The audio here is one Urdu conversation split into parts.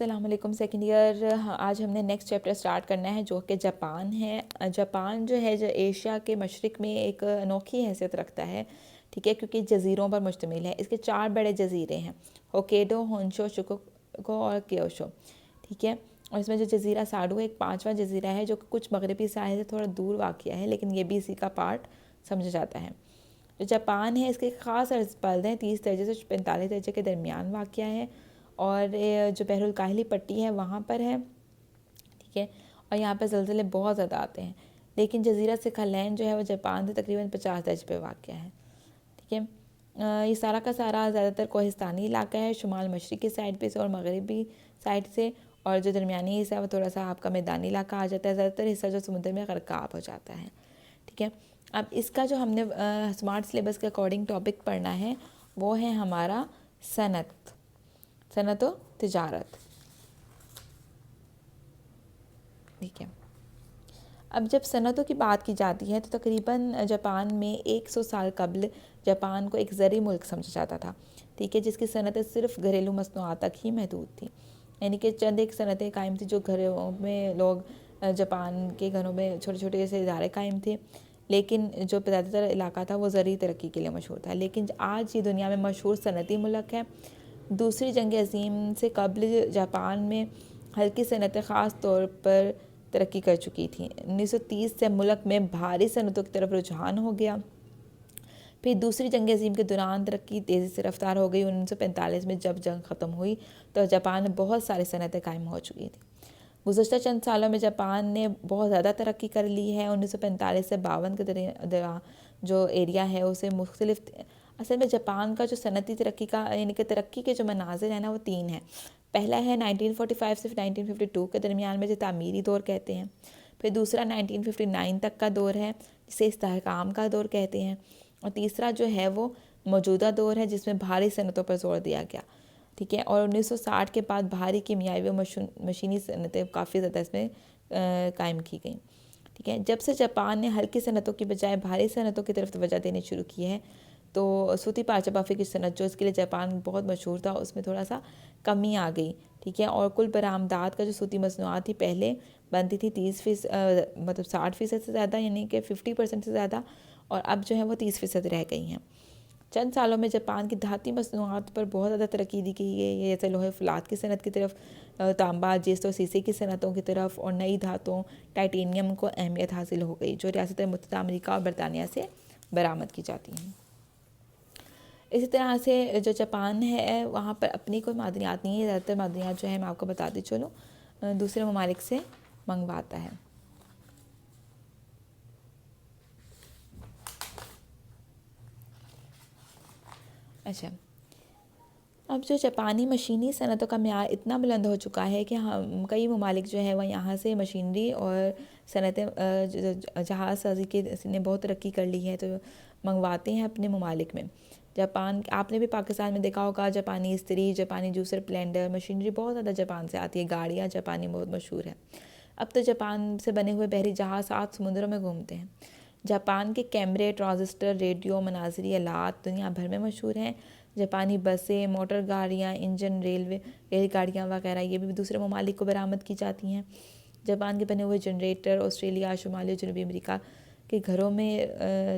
السلام علیکم سیکنڈ ایئر. آج ہم نے نیکسٹ چیپٹر سٹارٹ کرنا ہے جو کہ جاپان ہے. جاپان جو ہے ایشیا کے مشرق میں ایک انوکھی حیثیت رکھتا ہے, ٹھیک ہے, کیونکہ جزیروں پر مشتمل ہے. اس کے 4 بڑے جزیرے ہیں, ہوکیڈو, ہونشو, شوکوکو اور کیوشو, ٹھیک ہے. اور اس میں جو جزیرہ ساڈو ایک 5واں جزیرہ ہے جو کہ کچھ مغربی ساحل سے تھوڑا دور واقع ہے, لیکن یہ بھی اسی کا پارٹ سمجھا جاتا ہے. جو جاپان ہے اس کے خاص عرض پرد ہیں, 30 درجے سے 45 درجے کے درمیان واقع ہے, اور جو بحر الکاہلی پٹی ہے وہاں پر ہے, ٹھیک ہے. اور یہاں پہ زلزلے بہت زیادہ آتے ہیں, لیکن جزیرہ سکھالین جو ہے وہ جاپان سے تقریباً 50 درجے پہ واقع ہے, ٹھیک ہے. یہ سارا کا سارا زیادہ تر کوہستانی علاقہ ہے, شمال مشرقی سائڈ پہ سے اور مغربی سائڈ سے, اور جو درمیانی حصہ ہے وہ تھوڑا سا آپ کا میدانی علاقہ آ جاتا ہے. زیادہ تر حصہ جو سمندر میں غرقاب ہو جاتا ہے, ٹھیک ہے. اب اس کا جو ہم نے اسمارٹ سلیبس کے اکارڈنگ ٹاپک پڑھنا ہے وہ ہے ہمارا صنعت و تجارت, ٹھیک ہے. اب جب صنعتوں کی بات کی جاتی ہے تو تقریباً جاپان میں 100 سال قبل جاپان کو ایک زرعی ملک سمجھا جاتا تھا, ٹھیک ہے, جس کی صنعتیں صرف گھریلو مصنوعات تک ہی محدود تھیں. یعنی کہ چند ایک صنعتیں قائم تھیں جو گھروں میں لوگ, جاپان کے گھروں میں چھوٹے چھوٹے سے ادارے قائم تھے, لیکن جو زیادہ تر علاقہ تھا وہ زرعی ترقی کے لیے مشہور تھا. لیکن آج یہ دنیا میں مشہور صنعتی ملک ہے. دوسری جنگ عظیم سے قبل جاپان میں ہلکی صنعتیں خاص طور پر ترقی کر چکی تھیں. 1930 سے ملک میں بھاری صنعتوں کی طرف رجحان ہو گیا. پھر دوسری جنگ عظیم کے دوران ترقی تیزی سے رفتار ہو گئی. 1945 میں جب جنگ ختم ہوئی تو جاپان میں بہت ساری صنعتیں قائم ہو چکی تھیں. گزشتہ چند سالوں میں جاپان نے بہت زیادہ ترقی کر لی ہے. 1945 سے 52 کے دوران جو ایریا ہے اسے مختلف, اصل میں جاپان کا جو صنعتی ترقی کا یعنی کہ ترقی کے جو مناظر ہیں نا وہ 3 ہیں. پہلا ہے 1945 سے 1952 کے درمیان میں جو تعمیری دور کہتے ہیں. پھر دوسرا 1959 تک کا دور ہے جسے استحکام کا دور کہتے ہیں. اور تیسرا جو ہے وہ موجودہ دور ہے جس میں بھاری صنعتوں پر زور دیا گیا, ٹھیک ہے. اور 1960 کے بعد بھاری کیمیاوی و مشینی صنعتیں کافی زیادہ اس میں قائم کی گئیں, ٹھیک ہے. جب سے جاپان نے ہلکی صنعتوں کی بجائے بھاری صنعتوں کی طرف توجہ دینی شروع کی ہے تو سوتی پارچہ بافی کی صنعت جو اس کے لیے جاپان بہت مشہور تھا اس میں تھوڑا سا کمی آ گئی, ٹھیک ہے. اور کل برآمدات کا جو سوتی مصنوعات تھی پہلے بنتی تھی 30% مطلب 60% سے زیادہ, یعنی کہ 50% سے زیادہ, اور اب جو ہے وہ 30% رہ گئی ہیں. چند سالوں میں جاپان کی دھاتی مصنوعات پر بہت زیادہ ترقی دی گئی ہے, جیسے لوہے فولاد کی صنعت کی طرف, تانبا, جیست و سیسے کی صنعتوں کی طرف, اور نئی دھاتوں ٹائٹینیم کو اہمیت حاصل ہو گئی جو ریاست متحدہ امریکہ اور برطانیہ سے برآمد کی جاتی ہیں. اسی طرح سے جو جاپان ہے وہاں پر اپنی کوئی معدنیات نہیں ہے, زیادہ تر معدنیات جو ہے میں آپ کو بتاتی چلوں دوسرے ممالک سے منگواتا ہے. اچھا, اب جو جاپانی مشینی صنعتوں کا معیار اتنا بلند ہو چکا ہے کہ ہم کئی ممالک جو ہے وہ یہاں سے مشینری اور صنعتیں جہاز سازی کے نے بہت ترقی کر لی ہے تو منگواتے ہیں اپنے ممالک میں. جاپان, آپ نے بھی پاکستان میں دیکھا ہوگا جاپانی استری, جاپانی جوسر بلینڈر, مشینری بہت زیادہ جاپان سے آتی ہے. گاڑیاں جاپانی بہت مشہور ہیں. اب تو جاپان سے بنے ہوئے بحری جہاز 7 سمندروں میں گھومتے ہیں. جاپان کے کیمرے, ٹرانزسٹر, ریڈیو, مناظری آلات دنیا بھر میں مشہور ہیں. جاپانی بسیں, موٹر گاڑیاں, انجن, ریل گاڑیاں وغیرہ یہ بھی دوسرے ممالک کو برآمد کی جاتی ہیں. جاپان کے بنے ہوئے جنریٹر آسٹریلیا, شمالی اور جنوبی امریکہ کے گھروں میں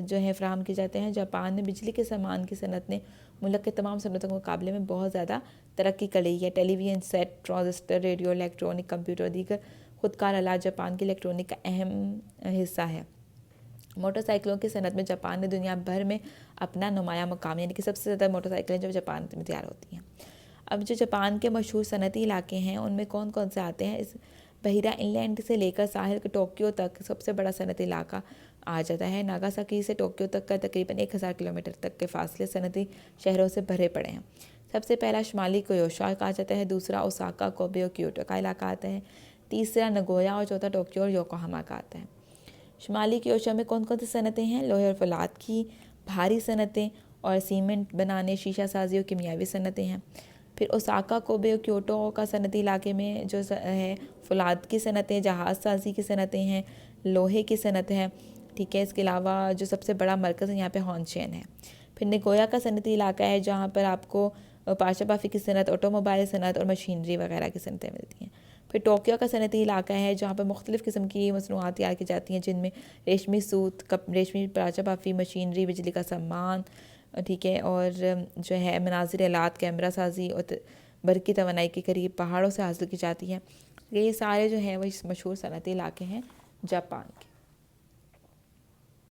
جو ہے فراہم کیے جاتے ہیں. جاپان میں بجلی کے سامان کی صنعت نے ملک کے تمام صنعتوں کے مقابلے میں بہت زیادہ ترقی کر لی ہے. Television set, transistor, radio, electronic, computer, دیگر خودکار آلات جاپان کی الیکٹرانک کا اہم حصہ ہے. موٹر سائیکلوں کی صنعت میں جاپان نے دنیا بھر میں اپنا نمایاں مقام, یعنی کہ سب سے زیادہ موٹر سائیکلیں جو جاپان میں تیار ہوتی ہیں. اب جو جاپان کے مشہور صنعتی علاقے ہیں ان میں کون کون سے آتے ہیں, اس بحیرہ انلینڈ سے لے کر ساحل کے ٹوکیو تک سب سے بڑا صنعتی علاقہ آ جاتا ہے. ناگاساکی سے ٹوکیو تک کا تقریباً 1000 کلومیٹر تک کے فاصلے صنعتی شہروں سے بھرے پڑے ہیں. سب سے پہلا شمالی کیوشو کہا جاتا ہے, دوسرا اوساکا, کوبے اور کیوٹو کا علاقہ آتا ہے, تیسرا نگویا اور چوتھا ٹوکیو اور یوکوہاما کا آتا ہے. شمالی کیوشو میں کون کون سی صنعتیں ہیں, لوہے اور فولاد کی بھاری صنعتیں اور سیمنٹ بنانے, شیشہ سازی اور کیمیاوی صنعتیں ہیں. پھر اوساکا, کوبے اور کیوٹو کا صنعتی علاقے میں جو ہے فولاد کی صنعتیں, جہاز سازی کی صنعتیں ہیں, لوہے کی صنعت ہے, ٹھیک ہے. اس کے علاوہ جو سب سے بڑا مرکز ہے یہاں پہ ہونشین ہے. پھر نگویا کا صنعتی علاقہ ہے جہاں پر آپ کو پاشا بافی کی صنعت، آٹو موبائل صنعت اور مشینری وغیرہ کی صنعتیں ملتی ہیں۔ پھر ٹوکیو کا صنعتی علاقہ ہے جہاں پہ مختلف قسم کی مصنوعات تیار کی جاتی ہیں، جن میں ریشمی سوت، ریشمی پاشا بافی، مشینری، بجلی کا سامان، ٹھیک ہے، اور جو ہے مناظر آلات، کیمرہ سازی اور برقی توانائی کے قریب پہاڑوں سے حاصل کی جاتی ہے۔ یہ سارے جو ہیں وہ اس مشہور صنعتی علاقے ہیں جاپان کے۔